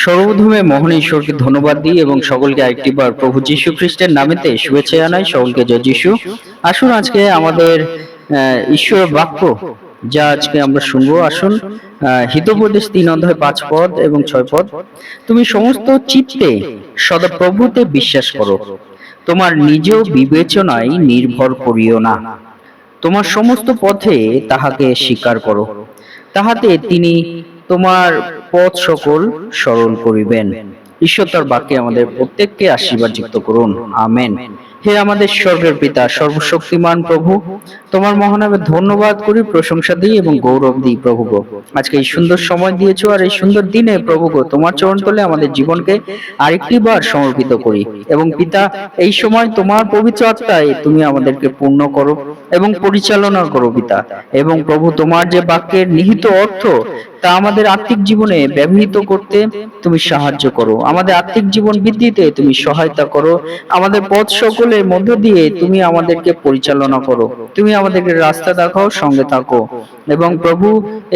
সর্বপ্রথমে মহান ঈশ্বরকে ধন্যবাদ দিই এবং সকলকে আরেকটিবার প্রভু যীশু খ্রিস্টের নামেতে শুভেচ্ছা জানাই। সকলকে জয় যীশু। আসুন আজকে আমাদের ঈশ্বরের বাক্য যা আজকে আমরা শুনবো। আসুন হিতোপদেশ 3 অধ্যায় 5 পদ এবং 6 পদ। তুমি সমস্ত চিত্তে সদাপ্রভুতে বিশ্বাস করো, তোমার নিজ বিবেচনায় নির্ভর করিও না, তোমার সমস্ত পথে তাহাকে স্বীকার করো, তাহাতে তিনি তোমার পথ সকল সরল করিবেন। ঈশ্বর তার বাক্যে আমাদের প্রত্যেককে আশীর্বাদ যুক্ত করুন, আমেন। হে আমাদের স্বর্গের পিতা, সর্বশক্তিমান প্রভু, তোমার মহানামে ধন্যবাদ করি, প্রশংসা দিই এবং গৌরব দিই প্রভু গো। আজকে এই সুন্দর সময় দিয়েছো, আর এই সুন্দর দিনে প্রভু গো তোমার চরণ তলে আমাদের জীবনকে আরেকটি বার সমর্পিত করি। এবং পিতা, এই সময় তোমার পবিত্র আত্মায় তুমি আমাদেরকে পূর্ণ করো এবং পরিচালনা করো পিতা। এবং প্রভু, তোমার যে বাক্যের নিহিত অর্থ তা আমাদের আত্মিক জীবনে ব্যবহৃত করতে তুমি সাহায্য করো, আমাদের আত্মিক জীবন বৃদ্ধিতে তুমি সহায়তা করো, আমাদের পথ সকলের মধ্য দিয়ে তুমি আমাদেরকে পরিচালনা করো, তুমি আমাদেরকে রাস্তা দেখাও, সঙ্গে থাকো। এবং প্রভু,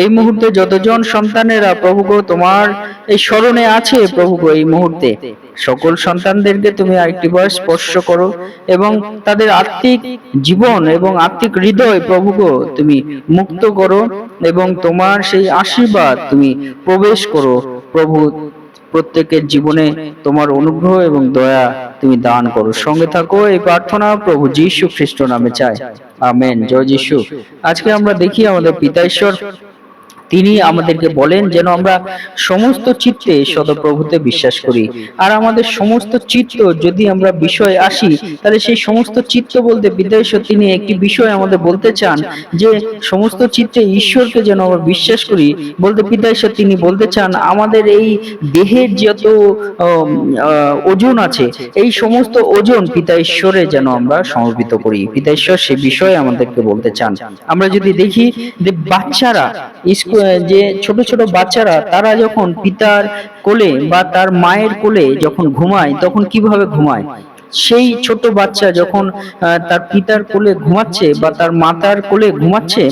এই মুহূর্তে যতজন সন্তানেরা প্রভু গো তোমার এই স্মরণে আছে প্রভু গো, এই মুহূর্তে সকল সন্তানদেরকে তুমি আরেকটিবার স্পর্শ করো এবং তাদের আত্মিক জীবন এবং আত্মিক হৃদয় প্রভু গো তুমি মুক্ত করো এবং তোমার সেই আশীর্বাদ তুমি প্রবেশ করো প্রভু। প্রত্যেকের জীবনে তোমার অনুগ্রহ এবং দয়া তুমি দান করো, সঙ্গে থাকো। এই প্রার্থনা প্রভু যীশু খ্রিস্ট নামে চাই, আমেন। জয় যীশু। আজকে আমরা দেখি আমাদের পিতা ঈশ্বর তিনি আমাদেরকে বলেন যেন আমরা সমস্ত চিত্তে সদপ্রভুতে বিশ্বাস করি। আর আমাদের সমস্ত চিত্ত যদি আমরা বিষয়ে আসি, তাহলে সেই সমস্ত চিত্ত বলতে পিতা ঈশ্বর তিনি একটি বিষয় আমাদের বলতে চান যে সমস্ত চিত্তে ঈশ্বরকে যেন আমরা বিশ্বাস করি। বলতে পিতা ঈশ্বর তিনি বলতে চান আমাদের এই দেহের যত ওজন আছে, এই সমস্ত ওজন পিতা ঈশ্বরে যেন আমরা সমর্পিত করি। পিতা ঈশ্বর সে বিষয়ে আমাদেরকে বলতে চান। আমরা যদি দেখি যে বাচ্চারা, যে ছোট ছোট বাচ্চারা, তারা যখন পিতার কোলে বা তার মায়ের কোলে যখন ঘুমায় তখন কিভাবে ঘুমায়? সেই ছোট বাচ্চা যখন তার পিতার কোলে ঘুমাচ্ছে বা তার মাতার কোলে ঘুমাচ্ছে,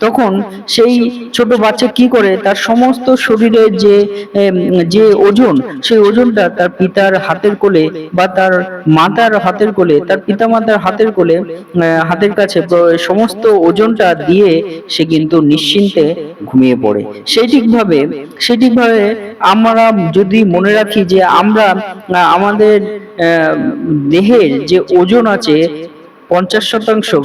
তখন সেই ছোট বাচ্চা কি করে? তার সমস্ত শরীরের যে ওজন, সেই ওজনটা তার পিতার হাতের কোলে বা তার মাতার হাতের কোলে, তার পিতা মাতার হাতের কোলে, হাতের কাছে সমস্ত ওজনটা দিয়ে সে কিন্তু নিশ্চিন্তে ঘুমিয়ে পড়ে। সেইঠিকভাবে আমরা যদি মনে রাখি যে আমরা আমাদের দেহের যে ওজন আছে 50%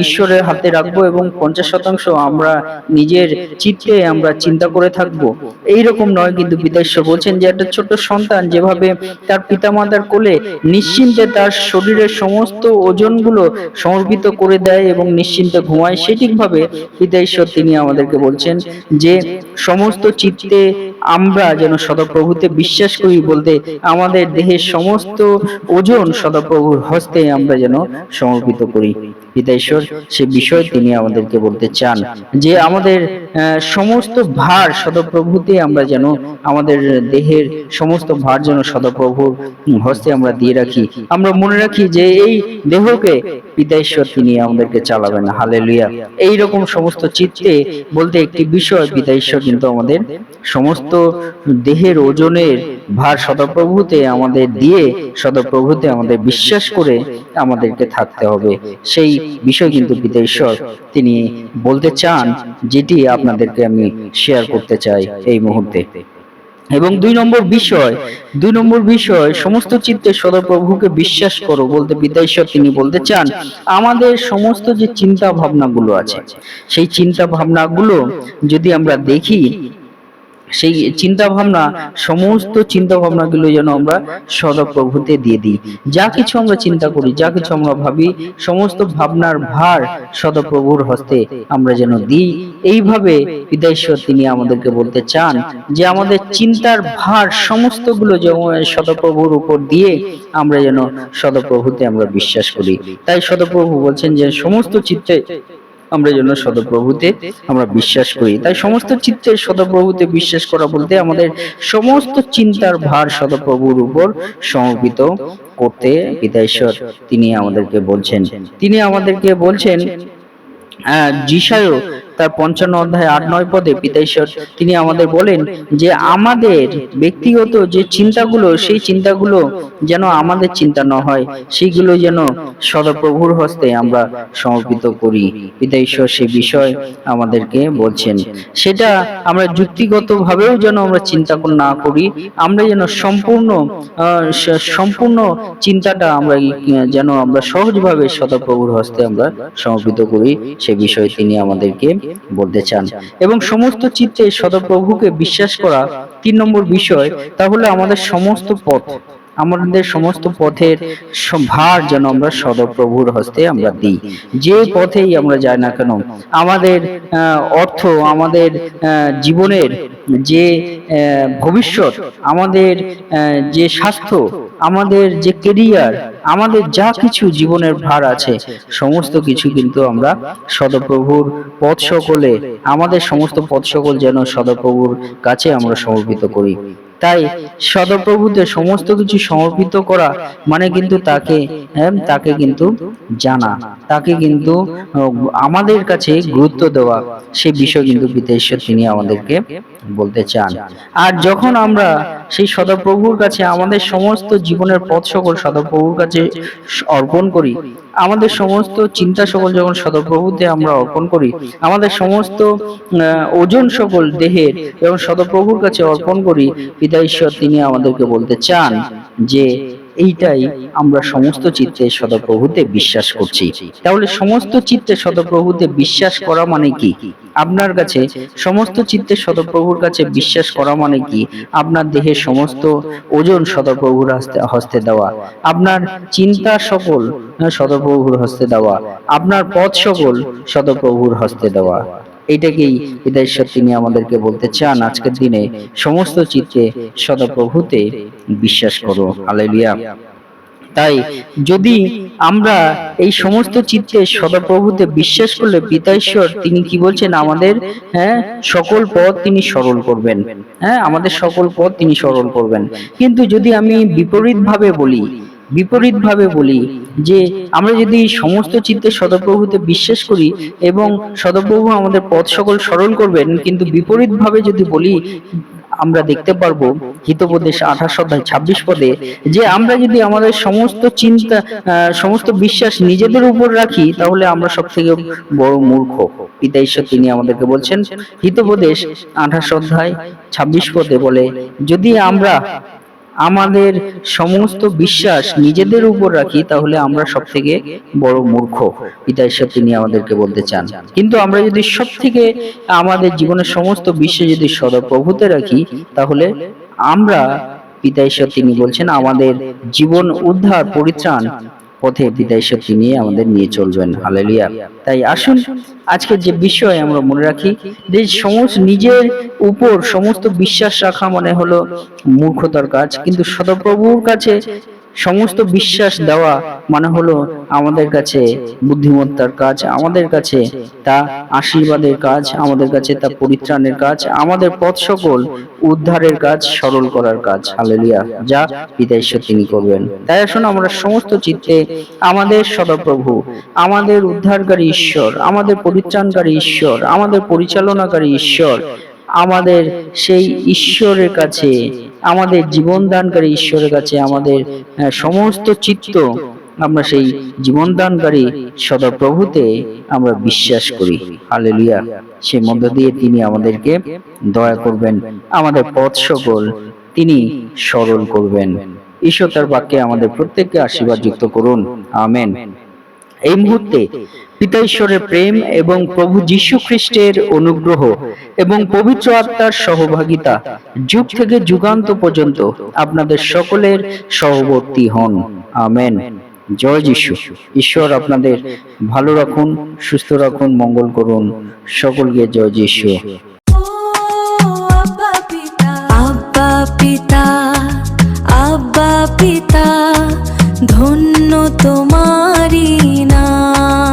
ঈশ্বরের হাতে রাখবো এবং 50% আমরা নিজের চিত্তে আমরা চিন্তা করে থাকবো, এইরকম নয়। কিন্তু পিতা ঈশ্বর বলছেন যে একটা ছোট সন্তান যেভাবে তার পিতামাতার কোলে নিশ্চিন্তে তার শরীরের সমস্ত ওজনগুলো সমর্পিত করে দেয় এবং নিশ্চিন্তে ঘুমায়, সেঠিকভাবে পিতা ঈশ্বর তিনি আমাদেরকে বলছেন যে সমস্ত চিত্তে আমরা যেন সদাপ্রভুতে বিশ্বাস করি। বলতে আমাদের দেহের সমস্ত ওজন সদাপ্রভুর হস্তে আমরা যেন সমর্পিত করি। পিতা ঈশ্বর সে বিষয় তিনি আমাদেরকে বলতে চান যে আমাদের সমস্ত ভার সদাপ্রভুতে আমরা যেন, আমাদের দেহের সমস্ত ভার যেন সদাপ্রভুর হস্তে আমরা দিয়ে রাখি। আমরা মনে রাখি যে এই দেহকে পিতা ঈশ্বর তিনি আমাদেরকে চালাবেন। হালেলুয়া। এইরকম সমস্ত চিত্তে বলতে একটি বিষয়, পিতা ঈশ্বর কিন্তু আমাদের সমস্ত দেহের ওজনের ভার সদাপ্রভুতে আমাদের দিয়ে, সদাপ্রভুতে আমাদের বিশ্বাস করে আমাদেরকে থাকতে হবে। সেই বিষয় কিন্তু পিতা ঈশ্বর তিনি বলতে চান, যেটি আপনাদেরকে আমি শেয়ার করতে চাই এই মুহূর্তে। এবং দুই নম্বর বিষয় সমস্ত চিত্তে সদাপ্রভুকে বিশ্বাস করো। বলতে পিতা ঈশ্বর তিনি বলতে চান আমাদের সমস্ত যে চিন্তা ভাবনাগুলো আছে, সেই চিন্তা ভাবনাগুলো যদি আমরা দেখি, সেই সমস্ত চিন্তা ভাবনাগুলো যেন আমরা সদাপ্রভুতে দিয়ে দিই। যা কিছু আমরা চিন্তা করি, যা কিছু আমরা ভাবি, সমস্ত ভাবনার ভার সদাপ্রভুর হস্তে আমরা যেন দিই। এইভাবে পিতা ঈশ্বর তিনি আমাদেরকে বলতে চান যে আমাদের চিন্তার ভার সমস্তগুলো যেমন সদাপ্রভুর উপর দিয়ে আমরা যেন সদাপ্রভুতে আমরা বিশ্বাস করি। তাই সদাপ্রভু বলছেন যে সমস্ত চিত্তে আমরা যেন সদাপ্রভুতে আমরা বিশ্বাস করি। তাই সমস্ত চিত্তের সদাপ্রভুতে বিশ্বাস করা বলতে আমাদের সমস্ত চিন্তার ভার সদাপ্রভুর উপর সমর্পিত করতে পিতা ঈশ্বর তিনি আমাদেরকে বলছেন। যিশায় তার 55 অধ্যায় 8-9 পদে পিতা ঈশ্বর তিনি আমাদের বলেন যে আমাদের ব্যক্তিগত যে চিন্তাগুলো, সেই চিন্তাগুলো যেন আমাদের চিন্তা না হয়, সেইগুলো যেন সদাপ্রভুর হস্তে আমরা সমর্পিত করি। পিতা ঈশ্বর সেই বিষয় আমাদেরকে বলছেন, সেটা আমরা যুক্তিগত ভাবেও যেন আমরা চিন্তা না করি, আমরা যেন সম্পূর্ণ চিন্তাটা আমরা যেন আমরা সহজভাবে সদাপ্রভুর হস্তে আমরা সমর্পিত করি, সে বিষয়ে তিনি আমাদেরকে বলতে চান। এবং সমস্ত চিত্তে সদাপ্রভুকে বিশ্বাস করা 3 নম্বর বিষয়, তাহলে আমাদের সমস্ত পথের ভার যেন আমরা সদাপ্রভুর হস্তে আমরা দিই। যে পথেই আমরা যাই না কেন, আমাদের অর্থ, আমাদের জীবনের যে ভবিষ্যৎ, আমাদের যে স্বাস্থ্য, আমাদের যে কেরিয়ার, আমাদের যা কিছু জীবনের ভার আছে, সমস্ত কিছু কিন্তু আমরা সদাপ্রভুর পথ সকলে, আমাদের সমস্ত পথ সকল যেন সদাপ্রভুর কাছে আমরা সমর্পিত করি। তাই সদাপ্রভুতে সমস্ত কিছু সমর্পিত করা মানে কিন্তু তাকে কিন্তু জানা, তাকে কিন্তু আমাদের কাছে গুরুত্ব দেওয়া, সেই বিষয় কিন্তু পিতা ঈশ্বর তিনি আমাদেরকে বলতে চান। আর যখন আমরা সেই সদাপ্রভুর কাছে আমাদের সমস্ত জীবনের পথ সকল সদাপ্রভুর কাছে অর্পণ করি, আমাদের সমস্ত চিন্তা সকল যখন সদাপ্রভুতে আমরা অর্পণ করি, আমাদের সমস্ত ওজন সকল দেহের এবং সদাপ্রভুর কাছে অর্পণ করি, পিতা ঈশ্বর তিনি আমাদেরকে বলতে চান যে এইটাই আমরা সমস্ত চিত্তে সদাপ্রভুতে বিশ্বাস করছি। তাহলে সমস্ত চিত্তে সদাপ্রভুতে বিশ্বাস করা মানে কি? আপনার কাছে সমস্ত চিত্তে সদাপ্রভুর কাছে বিশ্বাস করা মানে কি? আপনার দেহের সমস্ত ওজন সদাপ্রভুর হস্তে দেওয়া, আপনার চিন্তা সকল সদাপ্রভুর হস্তে দেওয়া, আপনার পথ সকল সদাপ্রভুর হস্তে দেওয়া। এইটাকেই পিতা ঈশ্বর তিনি আমাদেরকে বলতে চান আজকের দিনে, সমস্ত চিত্তে সদাপ্রভুতে বিশ্বাস করো। হালেলুয়া। তাই যদি আমরা এই সমস্ত চিত্তে সদাপ্রভুতে বিশ্বাস করলে পিতা ঈশ্বর তিনি কি বলছেন, আমাদের সকল পথ তিনি সরল করবেন। আমাদের সকল পথ তিনি সরল করবেন। কিন্তু যদি আমি বিপরীত ভাবে বলি যে আমরা যদি সমস্ত চিত্তে সদাপ্রভুতে বিশ্বাস করি এবং সদাপ্রভু আমাদের পথ সকল সরল করবেন, কিন্তু বিপরীত ভাবে যদি বলি, আমরা দেখতে পারবো হিতোপদেশ 28 অধ্যায় 26 পদে যে আমরা যদি আমাদের সমস্ত চিন্তা, সমস্ত বিশ্বাস নিজেদের উপর রাখি, তাহলে আমরা সব থেকে বড় মূর্খ। পিতা ঈশ্বর তিনি আমাদেরকে বলছেন, হিতোপদেশ 28 অধ্যায় 26 পদে বলে, যদি আমরা আমাদের সমস্ত বিশ্বাস নিজেদের উপর রাখি, তাহলে আমরা সব থেকে বড় মূর্খ। পিতা ঈশ্বর তিনি আমাদেরকে বলতে চান। কিন্তু আমরা যদি সব থেকে আমাদের জীবনের সমস্ত বিশ্বাস যদি সদাপ্রভুতে রাখি, তাহলে আমরা, পিতা ঈশ্বর তিনি বলছেন, আমাদের জীবন উদ্ধার পরিত্রাণ পথে পিতা ঈশ্বর তিনি আমাদের নিয়ে চলবেন। হালেলুয়া। তাই আসুন আজকে যে বিষয় আমরা মনে রাখি, যে সমস্ত নিজের উপর সমস্ত বিশ্বাস রাখা মানে হলো মূর্খতার কাজ, কিন্তু সদাপ্রভুর কাছে সমস্ত বিশ্বাস দেওয়া মানে হলো আমাদের কাছে বুদ্ধিমত্তার কাজ, আমাদের কাছে তা আশীর্বাদের কাজ, আমাদের কাছে তা পরিত্রাণের কাজ, আমাদের পথ সকল উদ্ধারের কাজ, সরল করার কাজ। হালেলুয়া। যা পিতা ঈশ্বর তিনি করবেন। তাই আসুন আমরা সমস্ত চিত্তে আমাদের সদাপ্রভু, আমাদের উদ্ধারকারী ঈশ্বর, আমাদের পরিত্রাণকারী ঈশ্বর, আমাদের পরিচালনাকারী ঈশ্বর, আমাদের সেই ঈশ্বরের কাছে, আমাদের জীবনদানকারী ঈশ্বরের কাছে আমাদের সমস্ত চিত্ত আমরা সেই জীবনদানকারী সদাপ্রভুতে আমরা বিশ্বাস করি। হালেলুয়া। সেই মধ্য দিয়ে তিনি আমাদেরকে দয়া করবেন, আমাদের পথ সকল তিনি সরল করবেন। ঈশ্বর তার বাক্যে আমাদের প্রত্যেককে আশীর্বাদ যুক্ত করুন। আমেন। এই মুহূর্তে পিতা ঈশ্বরের প্রেম এবং প্রভু যীশু খ্রিস্টের অনুগ্রহ এবং পবিত্র আত্মার সহভাগিতা যুগ থেকে যুগান্ত পর্যন্ত আপনাদের সকলের সহবর্তী হন। আমেন। জয় যীশু। ঈশ্বর আপনাদের ভালো রাখুন, সুস্থ রাখুন, মঙ্গল করুন। সকলকে জয় যীশু। আব্বা পিতা, ধন্য তোমারি নাম।